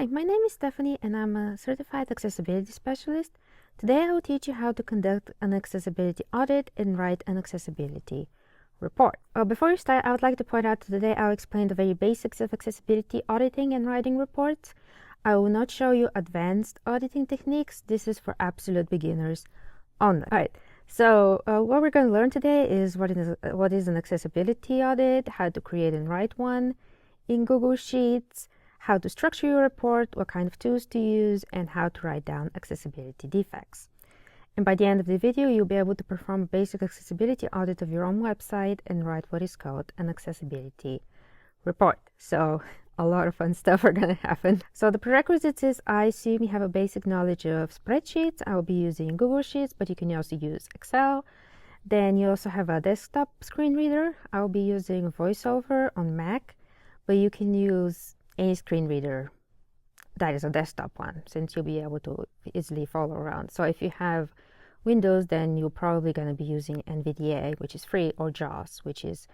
Hi, my name is Stephanie and I'm a certified accessibility specialist. Today I will teach you how to conduct an accessibility audit and write an accessibility report. Before we start, I would like to point out that today I'll explain the very basics of accessibility auditing and writing reports. I will not show you advanced auditing techniques. This is for absolute beginners only. Alright, so what we're going to learn today is what is an accessibility audit, how to create and write one in Google Sheets, how to structure your report, what kind of tools to use, and how to write down accessibility defects. And by the end of the video, you'll be able to perform a basic accessibility audit of your own website and write what is called an accessibility report. So a lot of fun stuff are going to happen. So the prerequisites is I assume you have a basic knowledge of spreadsheets. I will be using Google Sheets, but you can also use Excel. Then you also have a desktop screen reader. I will be using VoiceOver on Mac, but you can use any screen reader that is a desktop one, since you'll be able to easily follow around. So if you have Windows, then you're probably going to be using NVDA, which is free, or JAWS, which is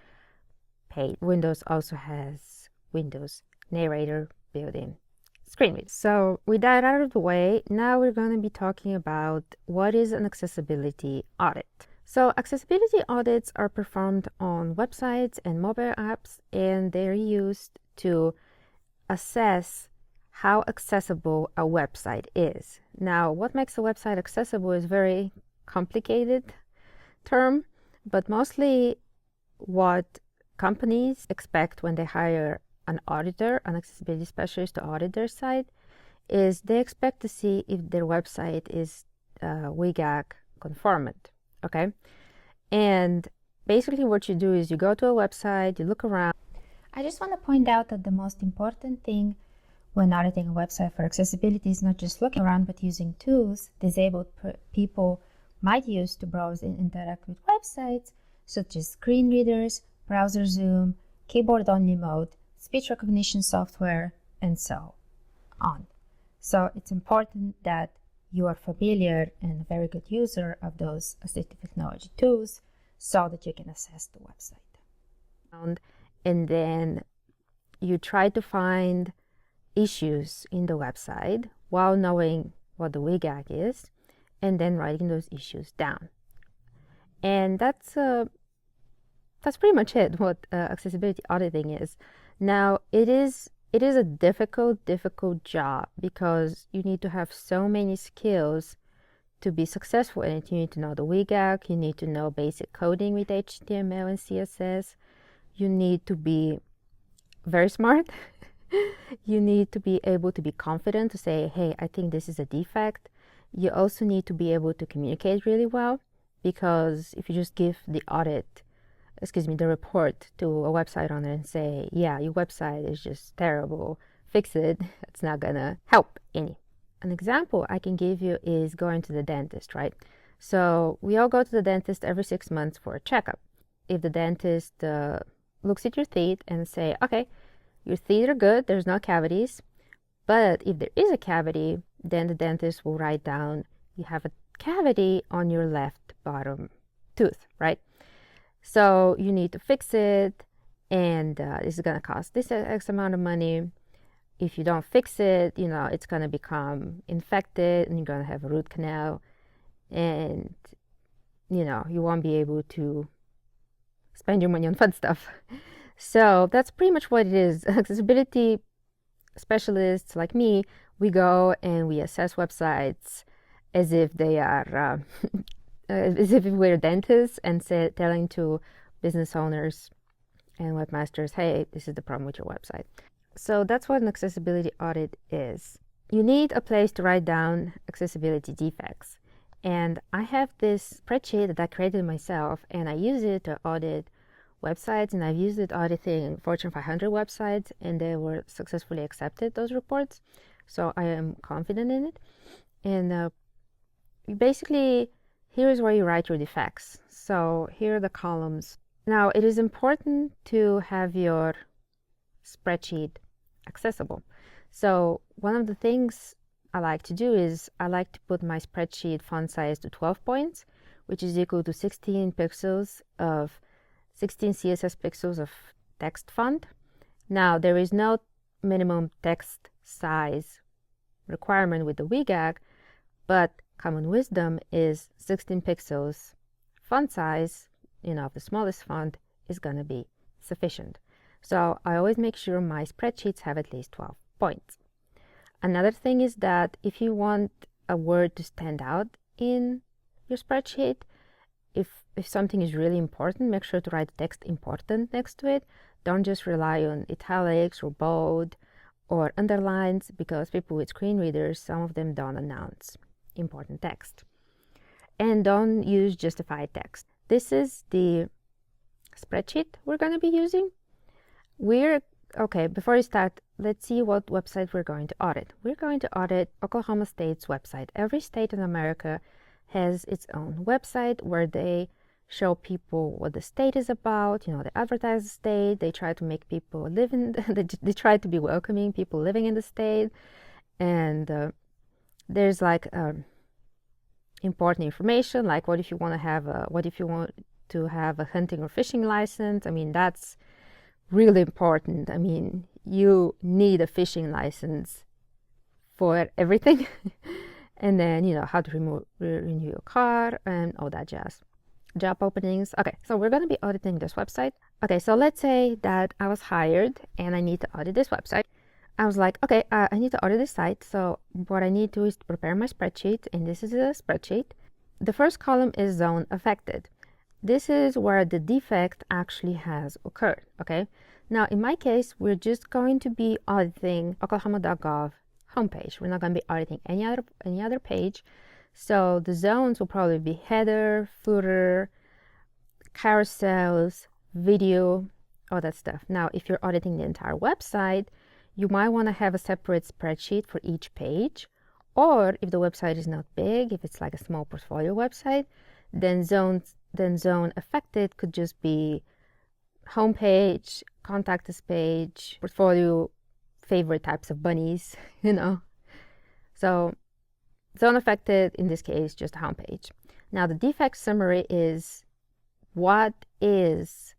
paid. Windows also has Windows Narrator built-in screen reader. So with that out of the way, now we're going to be talking about what is an accessibility audit. So accessibility audits are performed on websites and mobile apps, and they're used to assess how accessible a website is. Now, what makes a website accessible is a very complicated term, but mostly what companies expect when they hire an auditor, an accessibility specialist to audit their site, is they expect to see if their website is WCAG conformant, okay? And basically what you do is you go to a website, you look around. I just want to point out that the most important thing when auditing a website for accessibility is not just looking around, but using tools disabled people might use to browse and interact with websites, such as screen readers, browser zoom, keyboard-only mode, speech recognition software, and so on. So it's important that you are familiar and a very good user of those assistive technology tools so that you can assess the website. And then you try to find issues in the website while knowing what the WCAG is, and then writing those issues down. And that's pretty much it, what accessibility auditing is. Now, it is a difficult job because you need to have so many skills to be successful in it. You need to know the WCAG, you need to know basic coding with HTML and CSS. You need to be very smart. You need to be able to be confident to say, hey, I think this is a defect. You also need to be able to communicate really well, because if you just give the report to a website owner and say, yeah, your website is just terrible, fix it, it's not gonna help any. An example I can give you is going to the dentist, right? So we all go to the dentist every 6 months for a checkup. If the dentist looks at your teeth and say, okay, your teeth are good, there's no cavities, but if there is a cavity, then the dentist will write down you have a cavity on your left bottom tooth, right? So you need to fix it, and this is going to cost this X amount of money. If you don't fix it, it's going to become infected and you're going to have a root canal, and you won't be able to spend your money on fun stuff. So that's pretty much what it is. Accessibility specialists like me, we go and we assess websites as if they are, as if we're dentists, and telling to business owners and webmasters, hey, this is the problem with your website. So that's what an accessibility audit is. You need a place to write down accessibility defects. And I have this spreadsheet that I created myself, and I use it to audit websites, and I've used it auditing Fortune 500 websites, and they were successfully accepted, those reports. So I am confident in it. And basically, here is where you write your defects. So here are the columns. Now, it is important to have your spreadsheet accessible. So one of the things I like to do is I like to put my spreadsheet font size to 12 points, which is equal to 16 CSS pixels of text font. Now, there is no minimum text size requirement with the WCAG, but common wisdom is 16 pixels font size, the smallest font is going to be sufficient. So I always make sure my spreadsheets have at least 12 points. Another thing is that if you want a word to stand out in your spreadsheet, if something is really important, make sure to write the text important next to it. Don't just rely on italics or bold or underlines, because people with screen readers, some of them don't announce important text. And don't use justified text. This is the spreadsheet we're going to be using. Okay, before we start, let's see what website we're going to audit. We're going to audit Oklahoma State's website. Every state in America has its own website where they show people what the state is about. They advertise the state. They try to make people live in. They try to be welcoming people living in the state, and there's like important information, like what if you want to have a hunting or fishing license. I mean, that's really important. I mean, you need a fishing license for everything. And then, how to renew your car and all that jazz. Job openings. Okay, so we're going to be auditing this website. Okay, so let's say that I was hired and I need to audit this website. I was like, okay, I need to audit this site. So what I need to do is to prepare my spreadsheet, and this is a spreadsheet. The first column is zone affected. This is where the defect actually has occurred, okay? Now, in my case, we're just going to be auditing oklahoma.gov homepage. We're not going to be auditing any other page. So the zones will probably be header, footer, carousels, video, all that stuff. Now, if you're auditing the entire website, you might want to have a separate spreadsheet for each page. Or if the website is not big, if it's like a small portfolio website, then zone affected could just be homepage, contact us page, portfolio, favorite types of bunnies, So zone affected, in this case, just a homepage. Now the defect summary is what is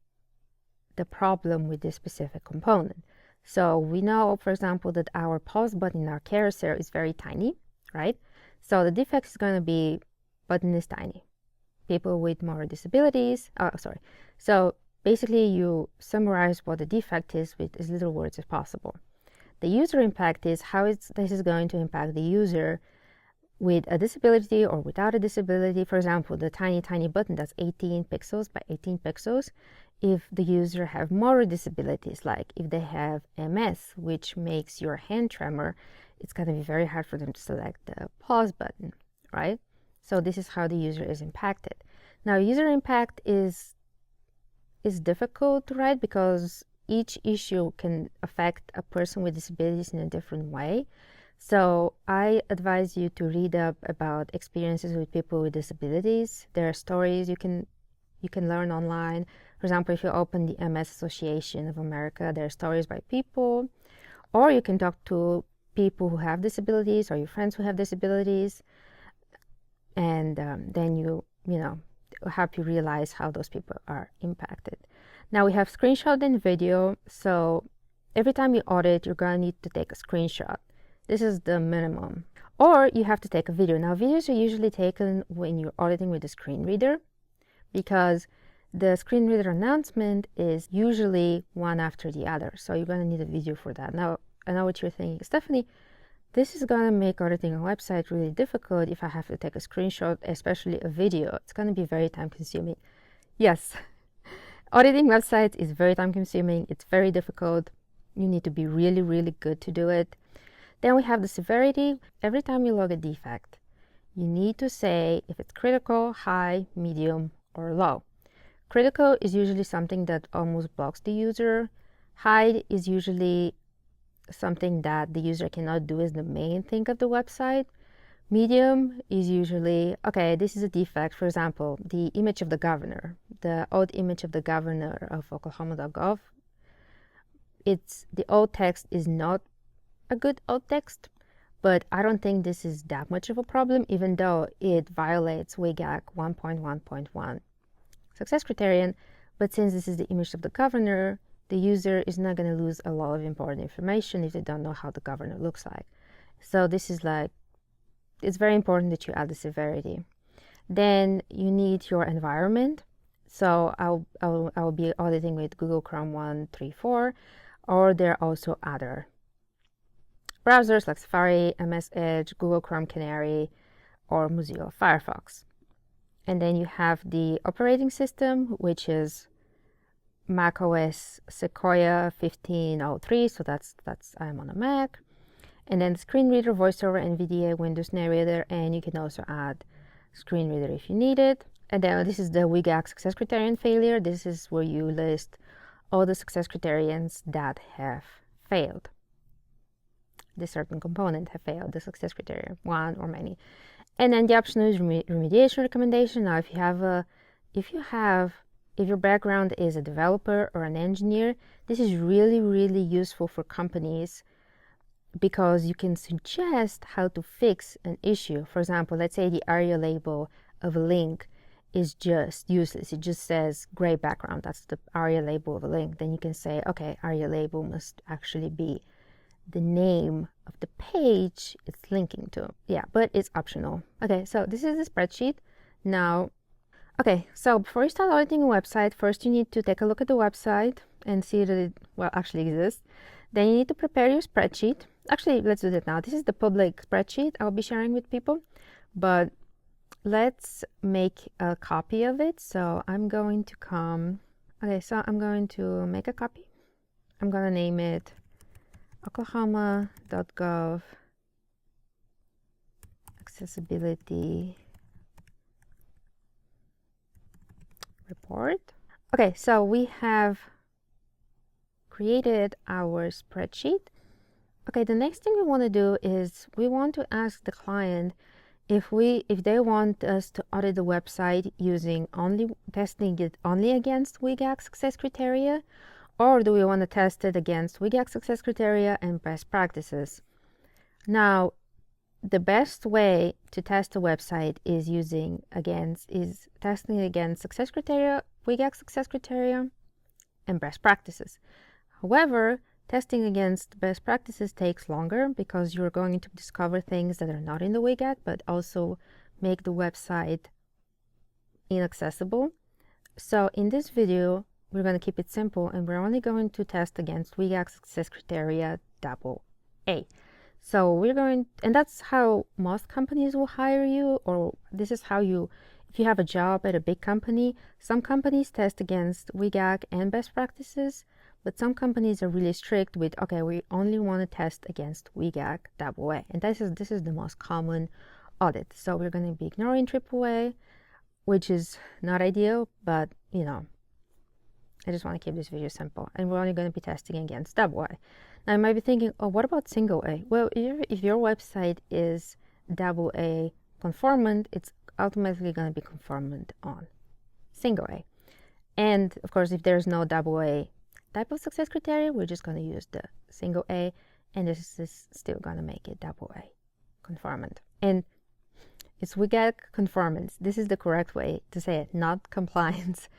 the problem with this specific component. So we know, for example, that our pause button in our carousel is very tiny, right? So the defect is going to be button is tiny. People with more disabilities, So basically you summarize what the defect is with as little words as possible. The user impact is how this is going to impact the user with a disability or without a disability. For example, the tiny button that's 18 pixels by 18 pixels. If the user have more disabilities, like if they have MS, which makes your hand tremor, it's going to be very hard for them to select the pause button, right? So this is how the user is impacted. Now, user impact is difficult, right? Because each issue can affect a person with disabilities in a different way. So I advise you to read up about experiences with people with disabilities. There are stories you can learn online. For example, if you open the MS Association of America, there are stories by people, or you can talk to people who have disabilities or your friends who have disabilities, and then you help you realize how those people are impacted. Now we have screenshot and video. So every time you audit, you're going to need to take a screenshot. This is the minimum. Or you have to take a video. Now videos are usually taken when you're auditing with a screen reader, because the screen reader announcement is usually one after the other. So you're going to need a video for that. Now, I know what you're thinking, Stephanie, this is going to make auditing a website really difficult if I have to take a screenshot, especially a video. It's going to be very time consuming. Yes, auditing websites is very time consuming. It's very difficult. You need to be really, really good to do it. Then we have the severity. Every time you log a defect, you need to say if it's critical, high, medium, or low. Critical is usually something that almost blocks the user. High is usually something that the user cannot do as the main thing of the website. Medium is usually, okay, this is a defect. For example, the image of the governor, the old image of the governor of Oklahoma.gov. The old text is not a good alt text, but I don't think this is that much of a problem, even though it violates WCAG 1.1.1 success criterion. But since this is the image of the governor, the user is not going to lose a lot of important information if they don't know how the governor looks like. So this is like, it's very important that you add the severity. Then you need your environment. So I'll be auditing with Google Chrome 134, or there are also other browsers like Safari, MS Edge, Google Chrome Canary, or Mozilla Firefox. And then you have the operating system, which is macOS Sequoia 1503. So that's I'm on a Mac. And then screen reader, voiceover, NVDA, Windows Narrator, and you can also add screen reader if you need it. And then this is the WCAG success criterion failure. This is where you list all the success criterions that have failed. This certain component have failed the success criteria, one or many. And then the option is remediation recommendation. Now, if your background is a developer or an engineer, this is really, really useful for companies because you can suggest how to fix an issue. For example, let's say the ARIA label of a link is just useless. It just says gray background. That's the ARIA label of a link. Then you can say, okay, ARIA label must actually be the name of the page it's linking to. Yeah, but it's optional. Okay, so this is the spreadsheet. Now, okay, so before you start auditing a website, first you need to take a look at the website and see that it, well, actually exists. Then you need to prepare your spreadsheet. Actually, let's do that now. This is the public spreadsheet I'll be sharing with people, but let's make a copy of it. So I'm going to I'm going to make a copy. I'm going to name it oklahoma.gov accessibility report. Okay, so we have created our spreadsheet. Okay, the next thing we want to do is we want to ask the client if they want us to audit the website testing it only against WCAG success criteria, or do we want to test it against WCAG success criteria and best practices? Now, the best way to test a website is testing against success criteria, WCAG success criteria, and best practices. However, testing against best practices takes longer because you're going to discover things that are not in the WCAG, but also make the website inaccessible. So in this video, we're going to keep it simple, and we're only going to test against WCAG success criteria AA. So and that's how most companies will hire you, or this is how if you have a job at a big company, some companies test against WCAG and best practices, but some companies are really strict with, okay, we only want to test against WCAG AA. And this is the most common audit. So we're going to be ignoring AAA, which is not ideal, but I just want to keep this video simple, and we're only going to be testing against AA. Now you might be thinking, oh, what about single A? Well, if your website is AA conformant, it's automatically going to be conformant on single A. And of course, if there's no AA type of success criteria, we're just going to use the single A, and this is still going to make it AA conformant. And it's WCAG conformance. This is the correct way to say it, not compliance.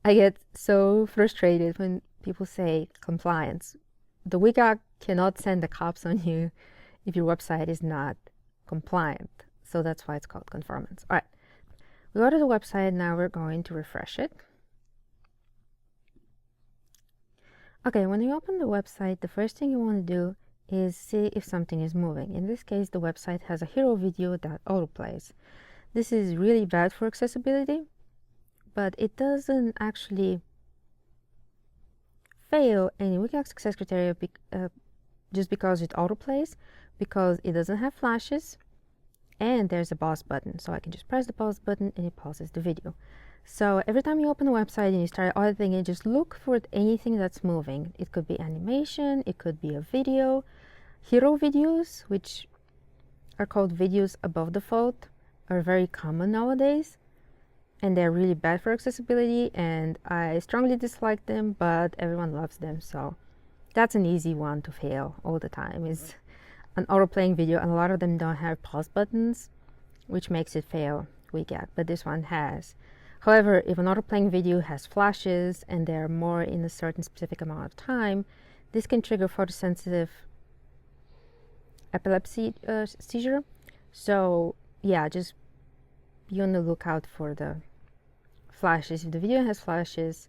I get so frustrated when people say compliance. The WCAG cannot send the cops on you if your website is not compliant. So that's why it's called conformance. All right, we go to the website. Now we're going to refresh it. Okay, when you open the website, the first thing you want to do is see if something is moving. In this case, the website has a hero video that autoplays. This is really bad for accessibility, but it doesn't actually fail any WCAG success criteria just because it autoplays, because it doesn't have flashes, and there's a pause button. So I can just press the pause button and it pauses the video. So every time you open a website and you start auditing it, just look for anything that's moving. It could be animation, it could be a video. Hero videos, which are called videos above default, are very common nowadays, and they're really bad for accessibility, and I strongly dislike them, but everyone loves them. So that's an easy one to fail all the time, is an auto-playing video, and a lot of them don't have pause buttons, which makes it fail WCAG, but this one has. However, if an autoplaying video has flashes and they're more in a certain specific amount of time, this can trigger photosensitive epilepsy seizure. So yeah, just be on the lookout for the flashes. If the video has flashes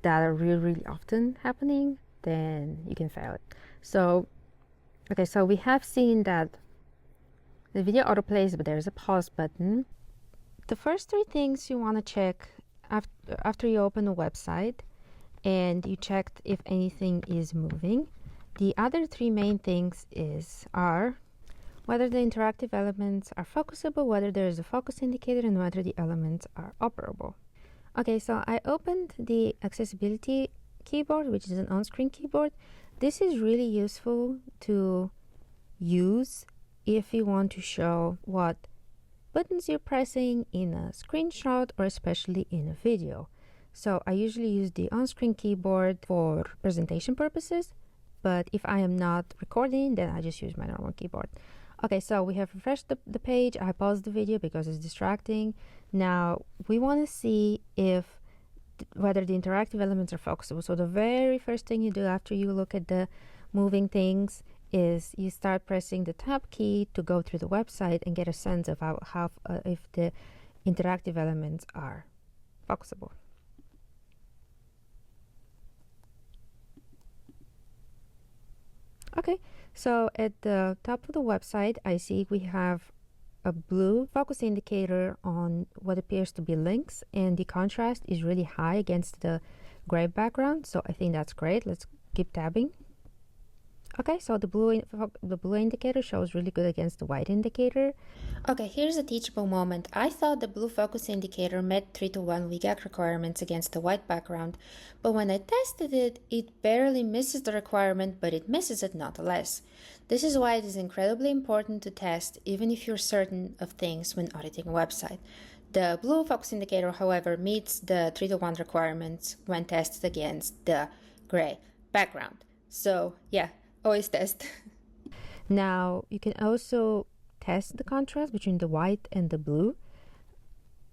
that are really often happening, then you can fail it. So okay, so we have seen that the video autoplays, but there's a pause button. The first three things you want to check after you open a website and you checked if anything is moving. The other three main things are whether the interactive elements are focusable, whether there is a focus indicator, and whether the elements are operable. Okay, so I opened the accessibility keyboard, which is an on-screen keyboard. This is really useful to use if you want to show what buttons you're pressing in a screenshot or especially in a video. So I usually use the on-screen keyboard for presentation purposes, but if I am not recording, then I just use my normal keyboard. Okay, so we have refreshed the page. I paused the video because it's distracting. Now we want to see whether the interactive elements are focusable. So the very first thing you do after you look at the moving things is you start pressing the tab key to go through the website and get a sense of if the interactive elements are focusable. Okay, so at the top of the website, I see we have a blue focus indicator on what appears to be links, and the contrast is really high against the gray background, so I think that's great. Let's keep tabbing. Okay, so the blue indicator shows really good against the white indicator. Okay, here's a teachable moment. I thought the blue focus indicator met 3:1 WCAG requirements against the white background, but when I tested it, it barely misses the requirement, but it misses it nonetheless. This is why it is incredibly important to test, even if you're certain of things when auditing a website. The blue focus indicator, however, meets the 3:1 requirements when tested against the gray background. So yeah, always test. Now you can also test the contrast between the white and the blue,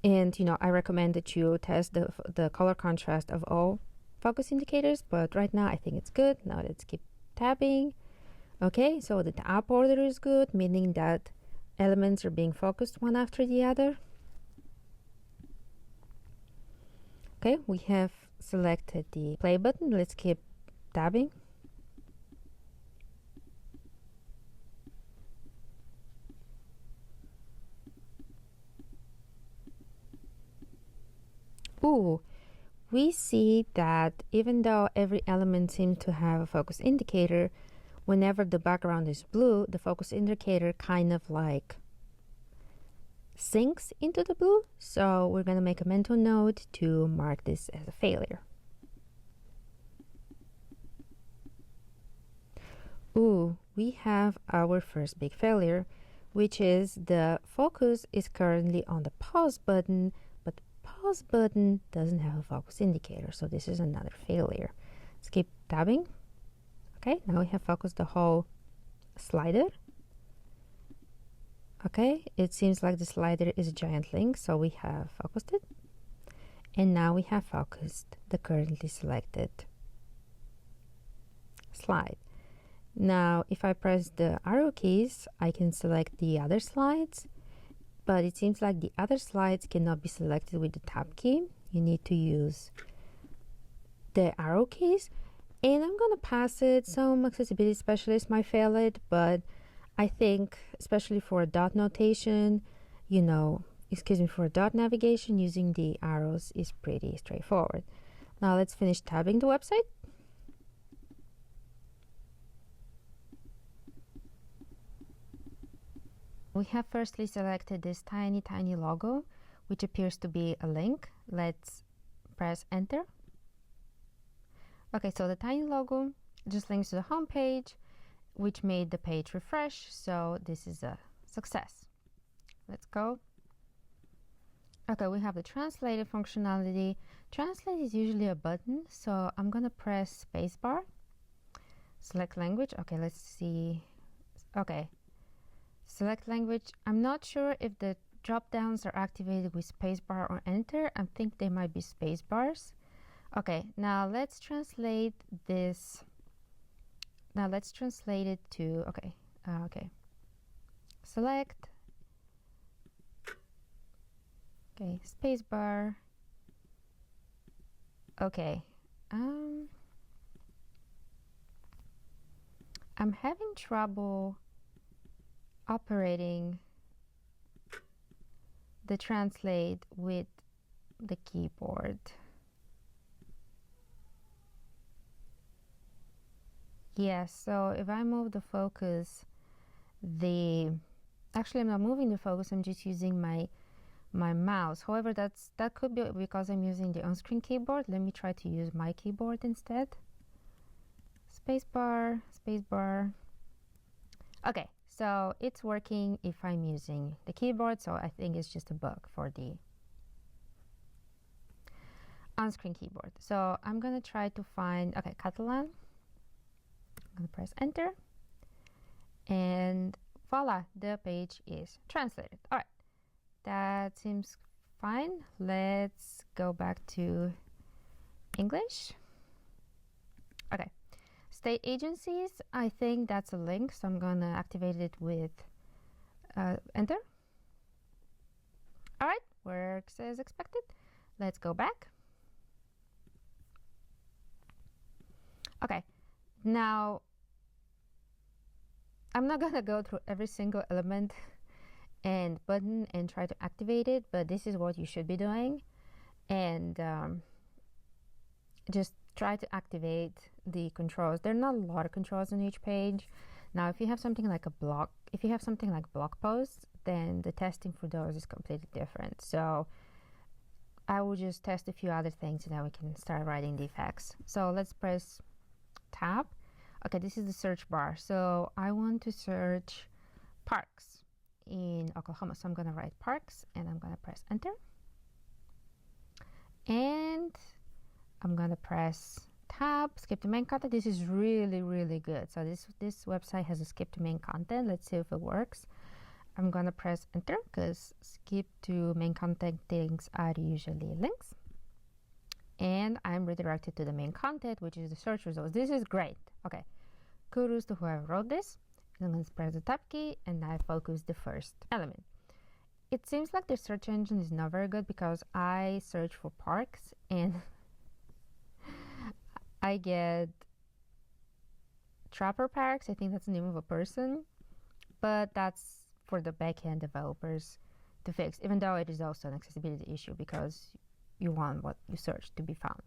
and I recommend that you test the color contrast of all focus indicators, but right now I think it's good. Now let's keep tabbing. Okay, so the tab order is good, meaning that elements are being focused one after the other. Okay, we have selected the play button. Let's keep tabbing. Ooh, we see that even though every element seems to have a focus indicator, whenever the background is blue, the focus indicator kind of like sinks into the blue. So we're going to make a mental note to mark this as a failure. Ooh, we have our first big failure, which is the focus is currently on the pause button, but the pause button doesn't have a focus indicator. So this is another failure. Let's keep tabbing. Okay, now we have focused the whole slider. Okay, it seems like the slider is a giant link, so we have focused it. And now we have focused the currently selected slide. Now, if I press the arrow keys, I can select the other slides, but it seems like the other slides cannot be selected with the tab key. You need to use the arrow keys, and I'm gonna pass it. Some accessibility specialists might fail it, but I think, especially for a dot notation, for a dot navigation, using the arrows is pretty straightforward. Now let's finish tabbing the website. We have firstly selected this tiny logo, which appears to be a link. Let's press enter. Okay, so the tiny logo just links to the home page, which made the page refresh, so this is a success. Let's go. Okay, we have the translated functionality. Translate is usually a button, so I'm gonna press spacebar. Select language. Okay, let's see. Okay, select language. I'm not sure if the drop downs are activated with spacebar or enter. I think they might be spacebars. Okay, now let's translate this. Now let's translate it to, okay. Select. Okay, spacebar. Okay. I'm having trouble operating the translate with the keyboard. Yes, so if I move the focus, actually I'm not moving the focus, I'm just using my mouse. However, that could be because I'm using the on-screen keyboard. Let me try to use my keyboard instead. Spacebar, spacebar. Okay, so it's working if I'm using the keyboard, so I think it's just a bug for the on-screen keyboard. So I'm gonna try to find, okay, Catalan. I'm gonna press enter, and voila, the page is translated. All right, that seems fine. Let's go back to English. Okay, state agencies, I think that's a link, so I'm gonna activate it with enter. All right, works as expected. Let's go back. Okay, now I'm not gonna go through every single element and button and try to activate it, but this is what you should be doing. And just try to activate the controls. There are not a lot of controls on each page. Now, if you have something like blog posts, then the testing for those is completely different. So I will just test a few other things, and then we can start writing defects. So let's press tab. Okay, this is the search bar. So I want to search parks in Oklahoma. So I'm going to write parks, and I'm going to press enter. And I'm going to press tab, skip to main content. This is really, really good. So this website has a skip to main content. Let's see if it works. I'm going to press enter because skip to main content things are usually links. And I'm redirected to the main content, which is the search results. This is great. Okay, kudos to whoever wrote this. And I'm going to press the tab key, and I focus the first element. It seems like the search engine is not very good because I search for parks and I get Trapper Parks. I think that's the name of a person, but that's for the backend developers to fix, even though it is also an accessibility issue because you want what you search to be found.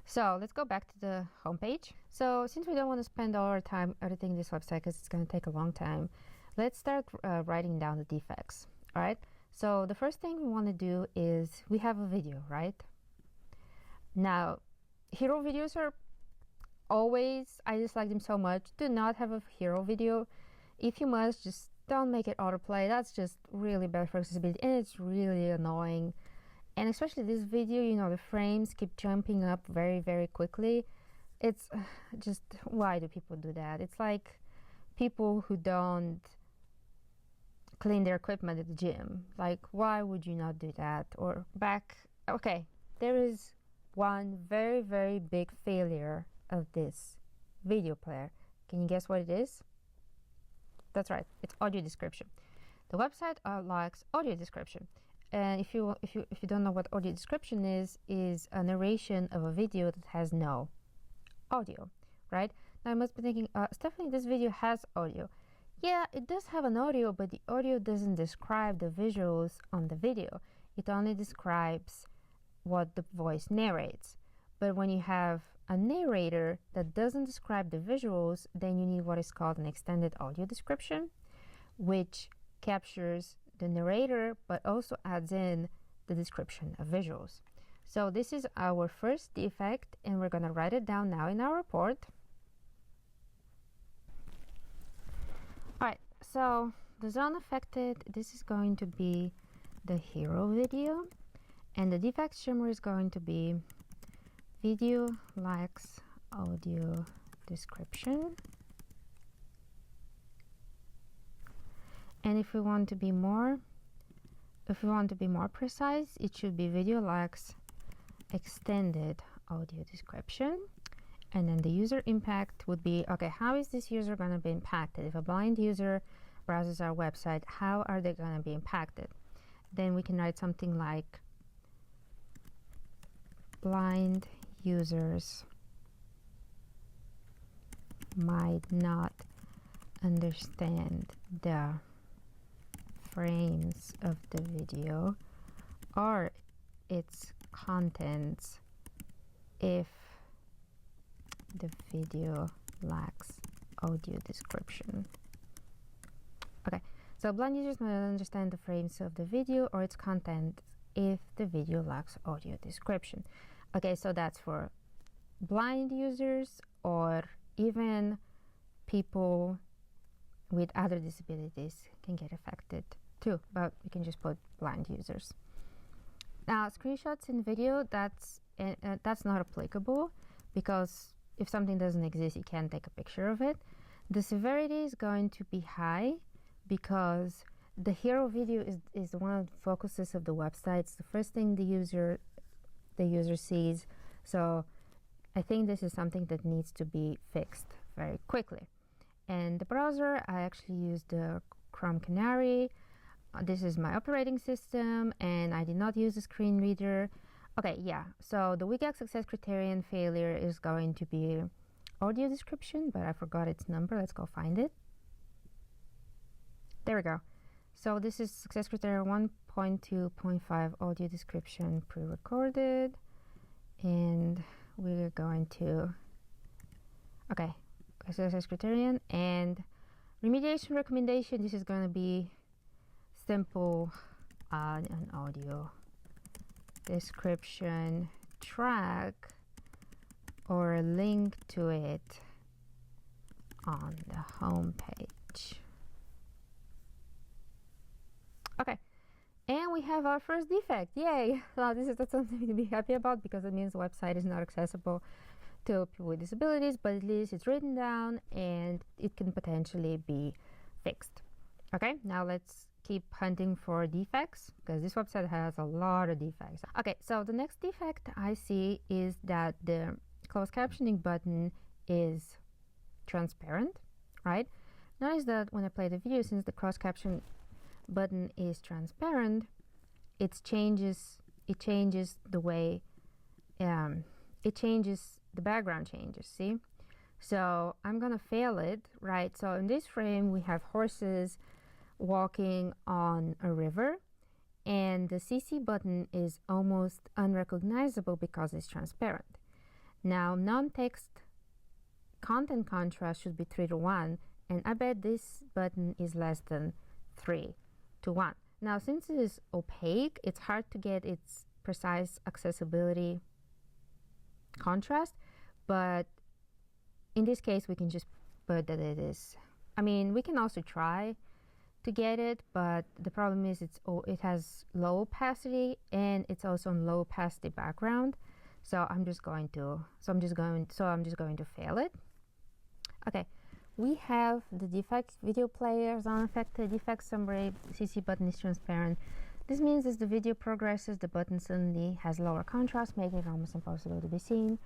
So let's go back to the homepage. So since we don't want to spend all our time editing this website because it's going to take a long time, let's start writing down the defects. All right. So the first thing we want to do is we have a video, right? Now, hero videos are always, I dislike them so much. Do not have a hero video. If you must, just don't make it autoplay. That's just really bad for accessibility, and it's really annoying. And especially this video, you know, the frames keep jumping up very, very quickly. It's just, why do people do that? It's like people who don't clean their equipment at the gym. Like, why would you not do that? Or okay, there is one very, very big failure of this video player. Can you guess what it is? That's right, it's audio description. The website likes audio description. And if you don't know what audio description is a narration of a video that has no audio, right? Now you must be thinking, Stephanie, this video has audio. Yeah, it does have an audio, but the audio doesn't describe the visuals on the video. It only describes what the voice narrates. But when you have a narrator that doesn't describe the visuals, then you need what is called an extended audio description, which captures the narrator but also adds in the description of visuals. So this is our first defect, and we're going to write it down now in our report. All right, so the zone affected, this is going to be the hero video, and the defect shimmer is going to be video lacks audio description. And if we want to be more if we want to be more precise, it should be video lacks extended audio description. And then the user impact would be, okay, how is this user going to be impacted? If a blind user browses our website, how are they going to be impacted? Then we can write something like blind users might not understand the frames of the video or its contents if the video lacks audio description. Okay, so blind users might not understand the frames of the video or its content if the video lacks audio description. Okay, so that's for blind users or even people with other disabilities can get affected too, but we can just put blind users. Now, screenshots in video, that's not applicable because if something doesn't exist, you can't take a picture of it. The severity is going to be high because the hero video is one of the focuses of the website. It's the first thing the user sees. So I think this is something that needs to be fixed very quickly. And the browser, I actually used the Chrome Canary. This is my operating system, and I did not use a screen reader. Okay, yeah, so the WCAG success criterion failure is going to be audio description, but I forgot its number. Let's go find it. There we go. So this is success criteria 1.2.5 audio description pre-recorded, and we're going to, okay, success criterion and remediation recommendation. This is going to be simple an audio description track or a link to it on the home page. Okay, and we have our first defect. Yay! Well, this is not something to be happy about because it means the website is not accessible to people with disabilities, but at least it's written down and it can potentially be fixed. Okay, now let's keep hunting for defects because this website has a lot of defects. Okay, so the next defect I see is that the closed captioning button is transparent, right? Notice that when I play the video, since the closed caption button is transparent, it changes the way the background changes, see? So I'm gonna fail it, right? So in this frame we have horses walking on a river, and the CC button is almost unrecognizable because it's transparent. Now non-text content contrast should be 3:1, and I bet this button is less than 3:1. Now since it is opaque, it's hard to get its precise accessibility contrast, but in this case we can just put that it is. I mean, we can also try to get it, but the problem is it has low opacity and it's also on low opacity background. So I'm just going to fail it. Okay, we have the defect video players unaffected, defect summary, CC button is transparent. This means as the video progresses, the button suddenly has lower contrast, making it almost impossible to be seen.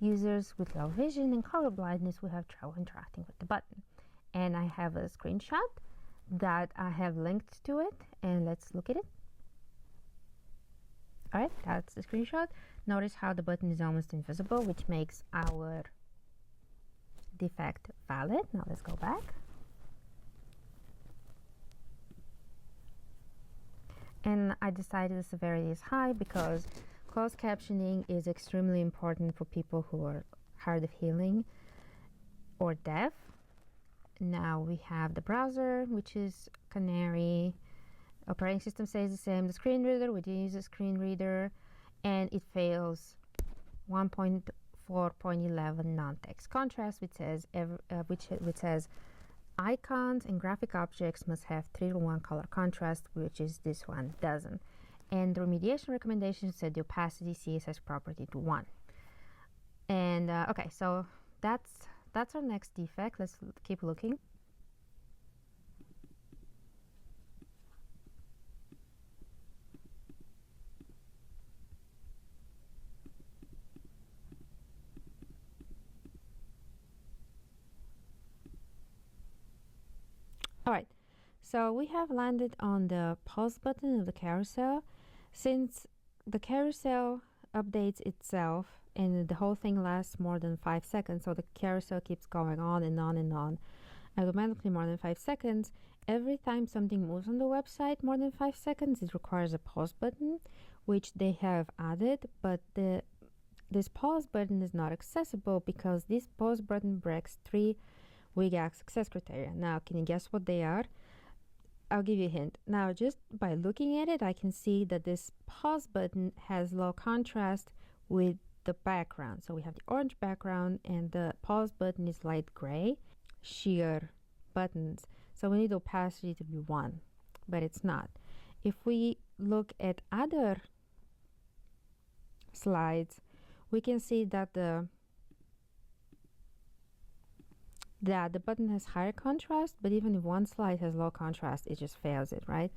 Users with low vision and color blindness will have trouble interacting with the button. And I have a screenshot that I have linked to it, and let's look at it. All right, that's the screenshot. Notice how the button is almost invisible, which makes our defect valid. Now let's go back. And I decided the severity is high because closed captioning is extremely important for people who are hard of hearing or deaf. Now we have the browser, which is Canary. Operating system stays the same. The screen reader, we didn't use a screen reader, and it fails 1.4.11 non-text contrast, which says icons and graphic objects must have 3:1 color contrast, which is this one doesn't. And the remediation recommendation said the opacity CSS property to 1. And okay, so that's our next defect. Let's keep looking. All right, so we have landed on the pause button of the carousel. Since the carousel updates itself and the whole thing lasts more than 5 seconds, so the carousel keeps going on and on and on automatically more than 5 seconds. Every time something moves on the website more than 5 seconds, it requires a pause button, which they have added, but this pause button is not accessible because this pause button breaks 3 WCAG success criteria. Now, can you guess what they are? I'll give you a hint. Now, just by looking at it, I can see that this pause button has low contrast with the background. So we have the orange background and the pause button is light gray. Sheer buttons. So we need opacity to be 1, but it's not. If we look at other slides, we can see that the button has higher contrast, but even if one slide has low contrast, it just fails it, right?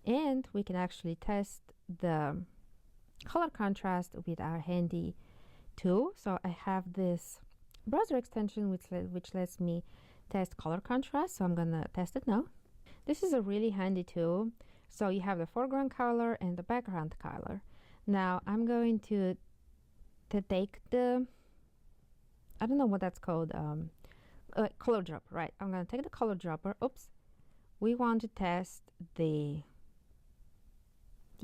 And we can actually test the color contrast with our handy tool. So I have this browser extension which lets me test color contrast, so I'm gonna test it now. This is a really handy tool. So you have the foreground color and the background color. Now I'm going to take the, I don't know what that's called, color dropper, right? I'm gonna take the color dropper. Oops, we want to test the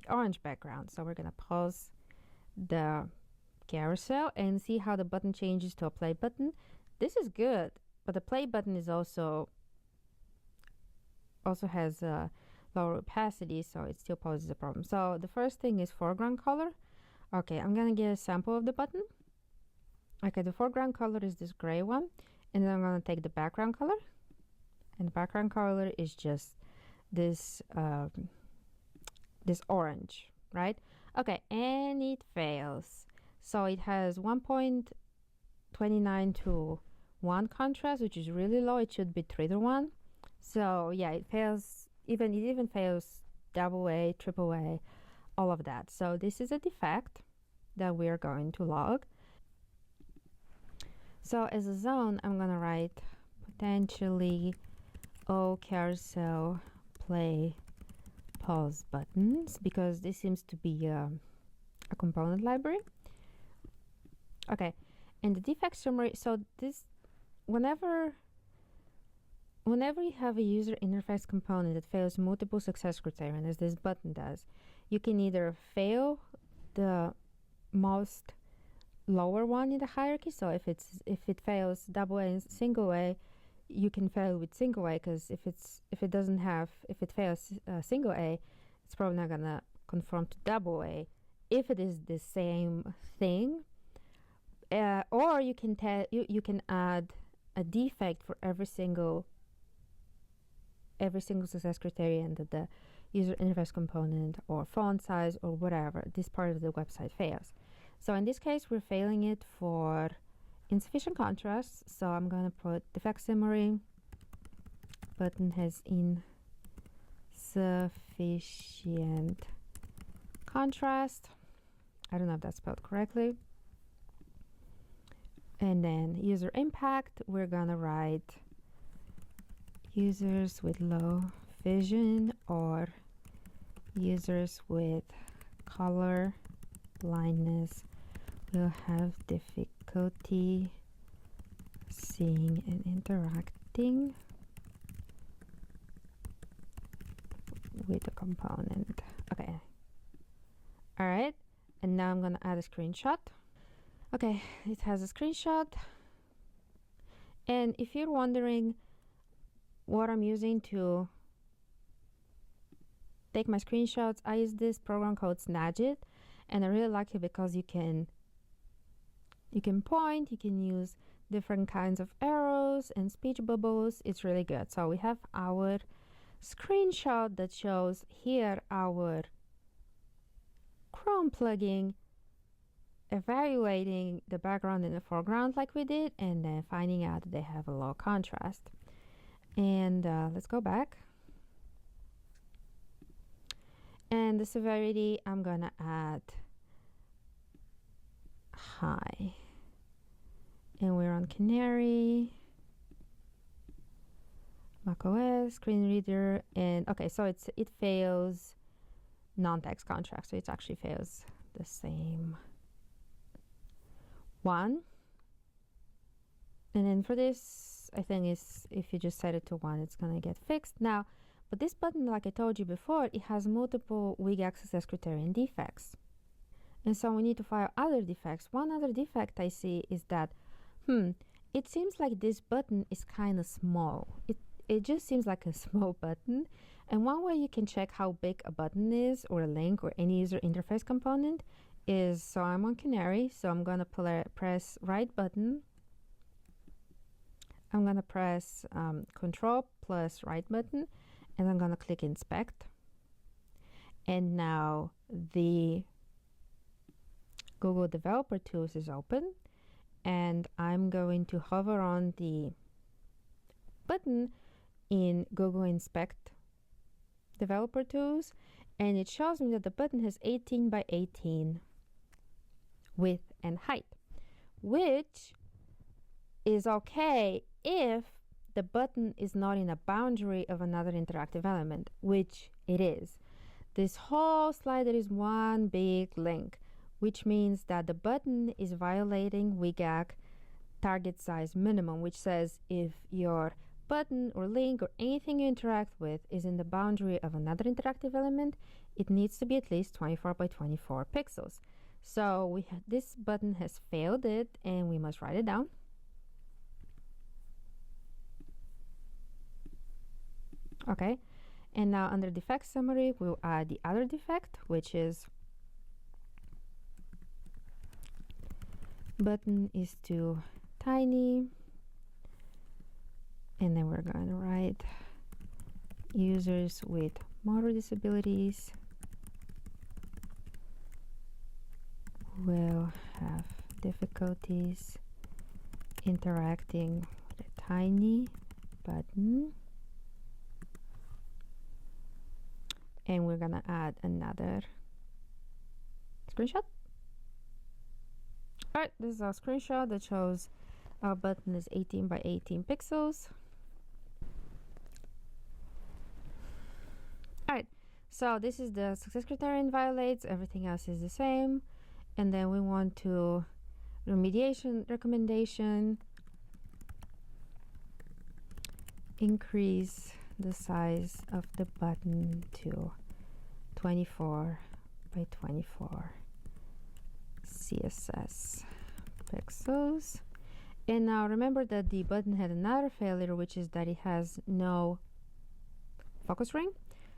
orange background, so we're gonna pause the carousel and see how the button changes to a play button. This is good, but the play button is also has lower opacity, so it still poses a problem. So the first thing is foreground color. Okay, I'm gonna get a sample of the button. Okay, the foreground color is this gray one, and then I'm gonna take the background color, and the background color is just this this orange, right? Okay, and it fails. So it has 1.29 to 1 contrast, which is really low. It should be 3 to 1. So yeah, it fails. It even fails AA, AAA, all of that. So this is a defect that we are going to log. So as a zone, I'm gonna write potentially all carousel play pause buttons, because this seems to be a component library. Okay, and the defect summary. So this, whenever you have a user interface component that fails multiple success criteria, as this button does, you can either fail the most lower one in the hierarchy. So if it fails AA and single A, you can fail with single A, because if it fails single A, it's probably not gonna conform to AA if it is the same thing. Or you can add a defect for every single success criterion that the user interface component or font size or whatever this part of the website fails. So in this case, we're failing it for insufficient contrast. So I'm going to put defect summary button has insufficient contrast. I don't know if that's spelled correctly. And then user impact, we're going to write users with low vision or users with color blindness will have difficulty seeing and interacting with the component. Okay. All right. And now I'm going to add a screenshot. Okay, it has a screenshot. And if you're wondering what I'm using to take my screenshots, I use this program called Snagit, and I really like it because you can point, you can use different kinds of arrows and speech bubbles. It's really good. So we have our screenshot that shows here our Chrome plugin evaluating the background and the foreground like we did, and then finding out that they have a low contrast. And let's go back. And the severity, I'm gonna add high. And we're on Canary. macOS, screen reader, and okay, so it fails non-text contract, so it actually fails the same one. And then for this, I think is if you just set it to 1, it's gonna get fixed now. But this button, like I told you before, it has multiple WCAG success criteria and defects. And so we need to file other defects. One other defect I see is that, it seems like this button is kind of small. It just seems like a small button. And one way you can check how big a button is, or a link, or any user interface component is, so I'm on Canary, so I'm gonna press right button. I'm gonna press Control plus right button, and I'm gonna click Inspect. And now the Google Developer Tools is open, and I'm going to hover on the button in Google Inspect Developer Tools, and it shows me that the button has 18 by 18 width and height, which is okay if the button is not in a boundary of another interactive element, which it is. This whole slider is one big link, which means that the button is violating WCAG target size minimum, which says if your button or link or anything you interact with is in the boundary of another interactive element, it needs to be at least 24 by 24 pixels. So this button has failed it, and we must write it down. Okay, and now under defect summary, we'll add the other defect, which is button is too tiny. And then we're going to write users with motor disabilities will have difficulties interacting with a tiny button. And we're gonna add another screenshot. All right, this is our screenshot that shows our button is 18 by 18 pixels. All right, so this is the success criterion violates, everything else is the same. And then we want to remediation recommendation, increase the size of the button to 24 by 24 CSS pixels. And now remember that the button had another failure, which is that it has no focus ring.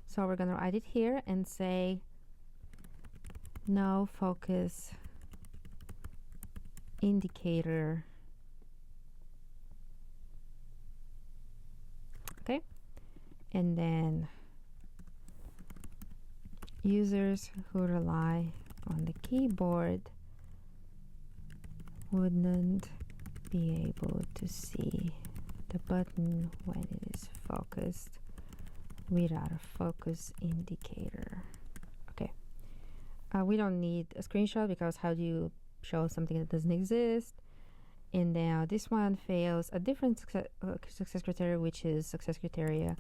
So we're going to write it here and say no focus indicator. Okay, and then users who rely on the keyboard wouldn't be able to see the button when it is focused without a focus indicator. Okay, we don't need a screenshot because how do you show something that doesn't exist? And now this one fails a different success criteria, which is success criteria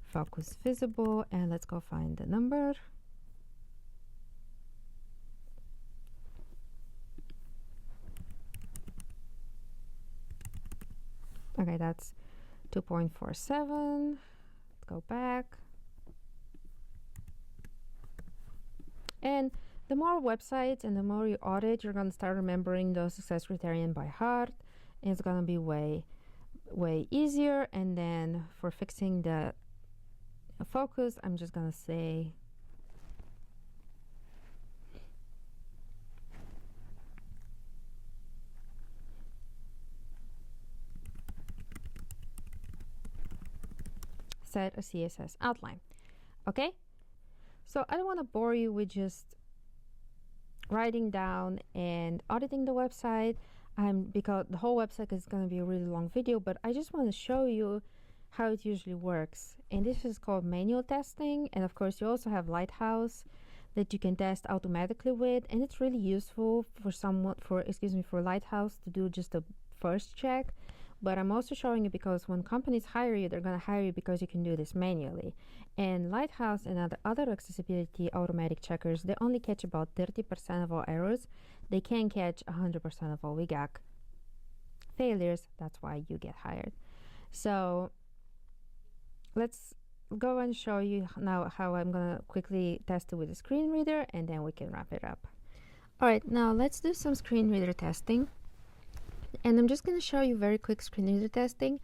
focus visible. And let's go find the number. Okay, that's 2.47. Let's go back. And the more websites and the more you audit, you're going to start remembering those success criteria by heart. And it's going to be way easier. And then for fixing the focus, I'm just going to say set a CSS outline. Okay, so I don't want to bore you with just writing down and auditing the website, because the whole website is going to be a really long video, but I just want to show you how it usually works. And this is called manual testing, and of course you also have Lighthouse that you can test automatically with, and it's really useful for Lighthouse to do just a first check. But I'm also showing you because when companies hire you, they're going to hire you because you can do this manually. And Lighthouse and other accessibility automatic checkers, they only catch about 30% of all errors. They can catch 100% of all WCAG failures. That's why you get hired. So let's go and show you now how I'm going to quickly test it with a screen reader, and then we can wrap it up. All right, now let's do some screen reader testing. And I'm just going to show you very quick screen reader testing.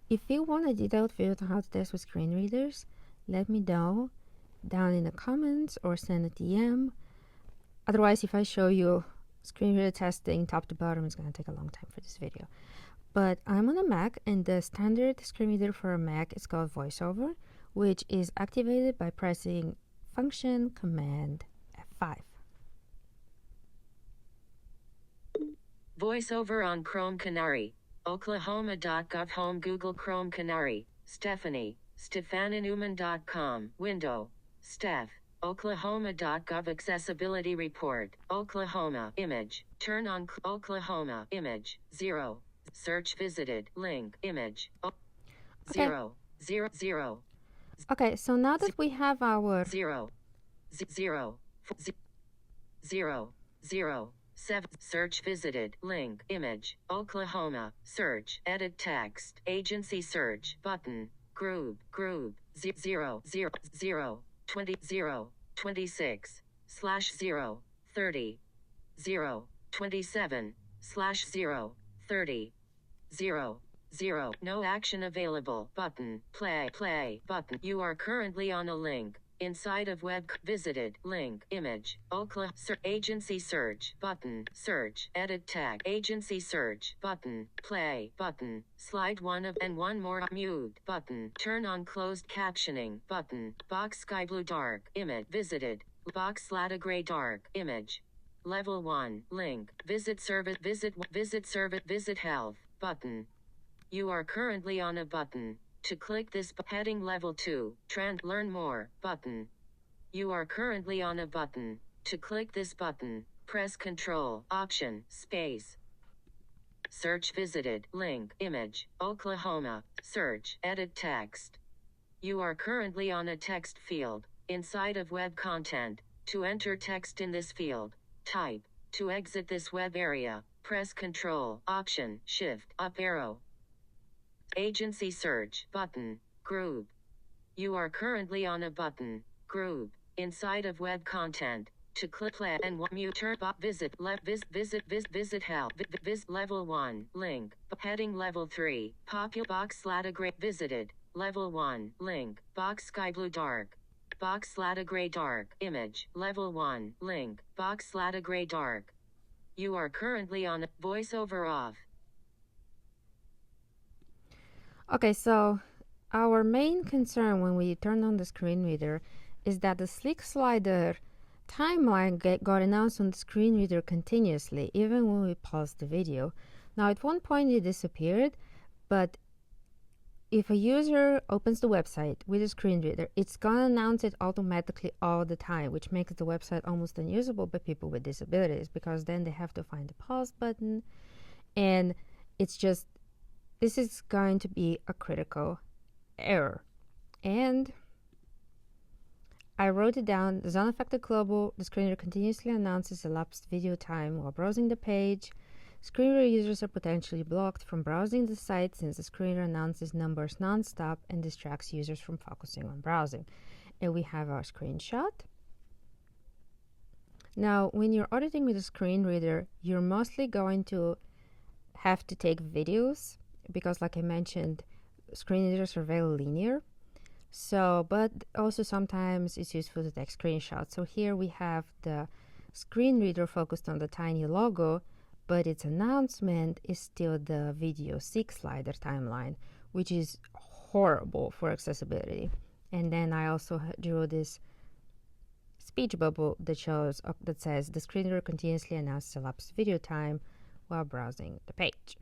If you want a detailed video on how to test with screen readers, let me know down in the comments or send a DM. Otherwise, if I show you screen reader testing top to bottom, it's going to take a long time for this video. But I'm on a Mac, and the standard screen reader for a Mac is called VoiceOver, which is activated by pressing Function Command F5. VoiceOver on Chrome Canary, Oklahoma.gov Home Google Chrome Canary, Stephanie, StefanaNewman.com, Window, Steph, Oklahoma.gov Accessibility Report, Oklahoma, Image, turn on Oklahoma, Image, 0, search visited, link, image, 0, 0, 0. Okay, so now that we have our 0, 0, 0, 0, 7, search visited, link, image, Oklahoma, search, edit text, agency search, button, group, 0, 0, 0, 20, 0, 26, slash 0, 30, 0, 27, slash 0, 30, 0, 0, no action available, button, play, button, you are currently on a link. Inside of web visited link image Oklahoma agency search button search edit tag agency search button play button slide one of and one more mute button turn on closed captioning button box sky blue dark image visited box slata gray dark image level 1 link visit service visit health button you are currently on a button. To click this heading level 2, learn more button. You are currently on a button. To click this button, press Control Option space. Search visited link image Oklahoma search edit text. You are currently on a text field inside of web content. To enter text in this field, type. To exit this web area, press Control Option Shift up arrow. Agency search button group. You are currently on a button group inside of web content. To click play and mute turn visit visit help level 1 link heading level 3 popular box slata gray visited level 1 link box sky blue dark box slata gray dark image level 1 link box slata gray dark. You are currently on VoiceOver off. Okay, so our main concern when we turn on the screen reader is that the Slick Slider timeline got announced on the screen reader continuously, even when we paused the video. Now, at one point it disappeared, but if a user opens the website with a screen reader, it's gonna announce it automatically all the time, which makes the website almost unusable by people with disabilities, because then they have to find the pause button, and it's just this is going to be a critical error. And I wrote it down. The zone affected global, the screen reader continuously announces elapsed video time while browsing the page. Screen reader users are potentially blocked from browsing the site since the screen reader announces numbers nonstop and distracts users from focusing on browsing. And we have our screenshot. Now, when you're auditing with a screen reader, you're mostly going to have to take videos, because like I mentioned, screen readers are very linear. So, but also sometimes it's useful to take screenshots. So here we have the screen reader focused on the tiny logo, but its announcement is still the video 6 slider timeline, which is horrible for accessibility. And then I also drew this speech bubble that shows that says the screen reader continuously announces elapsed video time while browsing the page.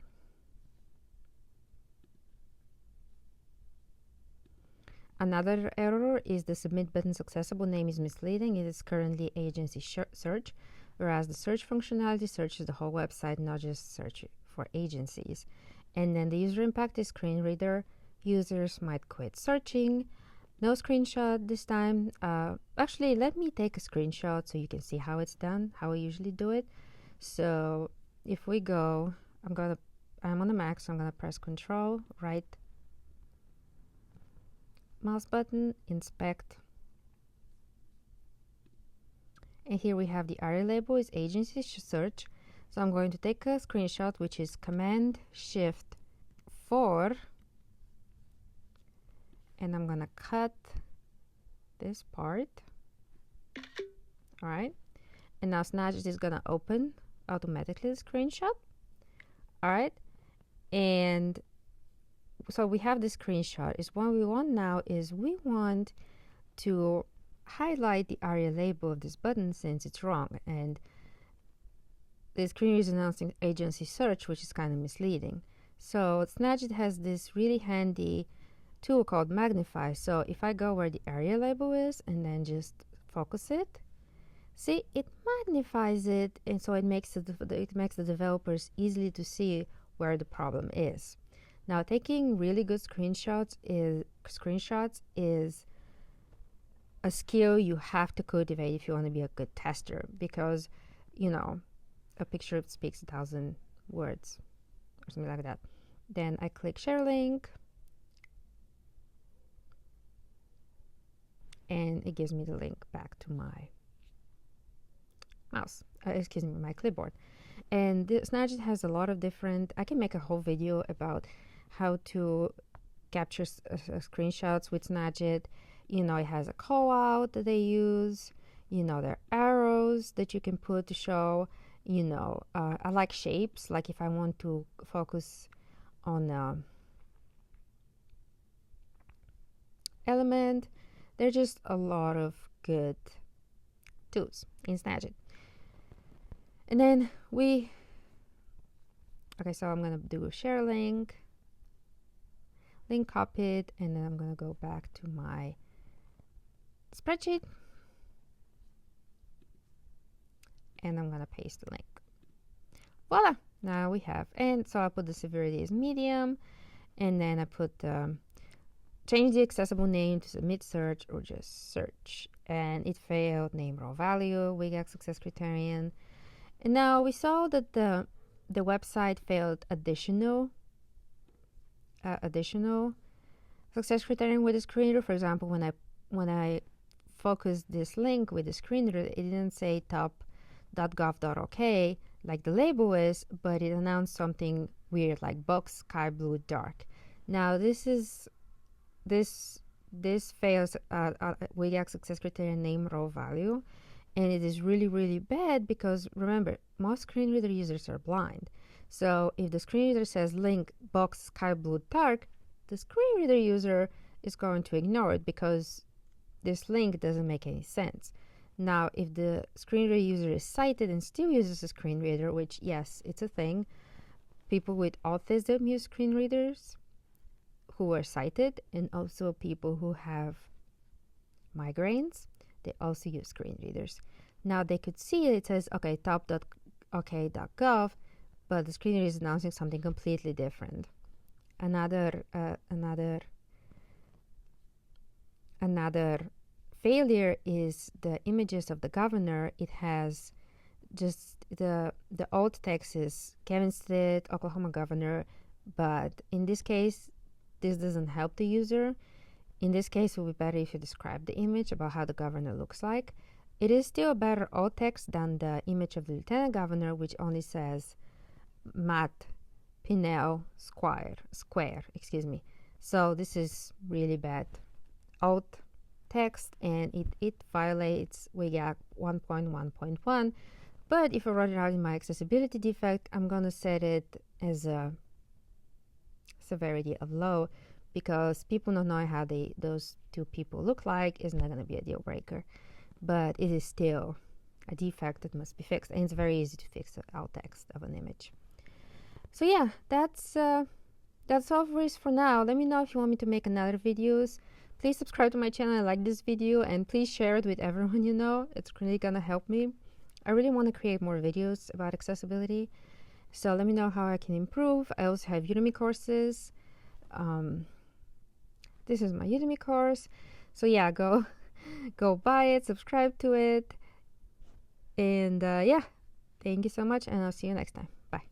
Another error is the submit button's accessible name is misleading. It is currently agency search, whereas the search functionality searches the whole website, not just search for agencies. And then the user impact is screen reader. Users might quit searching. No screenshot this time. Actually, let me take a screenshot so you can see how it's done, how I usually do it. So if we go, I'm on the Mac, so I'm gonna press Control, right mouse button, inspect. And here we have the area label is agency search. So I'm going to take a screenshot, which is Command-Shift-4, and I'm gonna cut this part. All right, and now Snagit is gonna open automatically the screenshot. All right, and so we have the screenshot. Is what we want now is we want to highlight the area label of this button since it's wrong, and the screen is announcing agency search, which is kind of misleading. So Snagit has this really handy tool called magnify. So if I go where the area label is and then just focus it, see, it magnifies it, and so it makes the developers easily to see where the problem is. Now, taking really good screenshots is a skill you have to cultivate if you want to be a good tester, because, you know, a picture speaks 1,000 words or something like that. Then I click share link, and it gives me the link back to my mouse, my clipboard. And Snagit has a lot of different, I can make a whole video about how to capture screenshots with Snagit. You know, it has a call out that they use, you know, there are arrows that you can put to show, you know, I like shapes, like if I want to focus on element. There's just a lot of good tools in Snagit. And then so I'm gonna do a share link copied, and then I'm gonna go back to my spreadsheet, and I'm gonna paste the link. Voila! Now we have, and so I put the severity as medium, and then I put change the accessible name to submit search or just search, and it failed. Name raw value, WCAG success criterion, and now we saw that the website failed additional success criterion with the screen reader. For example, when I focused this link with the screen reader, it didn't say top.gov.ok like the label is, but it announced something weird like box sky blue dark. Now this fails WCAG success criterion name raw value, and it is really, really bad because remember, most screen reader users are blind. So if the screen reader says link box sky blue dark, the screen reader user is going to ignore it because this link doesn't make any sense. Now, if the screen reader user is sighted and still uses a screen reader, which yes, it's a thing, people with autism use screen readers who are sighted, and also people who have migraines, they also use screen readers. Now they could see it says okay top.ok.gov, but the screen reader is announcing something completely different. Another failure is the images of the governor. It has just the alt text is Kevin Stitt, Oklahoma governor, but in this case, this doesn't help the user. In this case, it would be better if you describe the image about how the governor looks like. It is still better alt text than the image of the lieutenant governor, which only says Matt Pinnell Square. So this is really bad alt text, and it violates WCAG 1.1.1. But if I write it out in my accessibility defect, I'm gonna set it as a severity of low, because people don't know how those two people look like. Is not going to be a deal breaker, but it is still a defect that must be fixed, and it's very easy to fix the alt text of an image. So yeah, that's all for this for now. Let me know if you want me to make another videos. Please subscribe to my channel and like this video, and please share it with everyone you know. It's really gonna help me. I really want to create more videos about accessibility. So let me know how I can improve. I also have Udemy courses. This is my Udemy course. So yeah, go buy it, subscribe to it. And yeah, thank you so much, and I'll see you next time. Bye.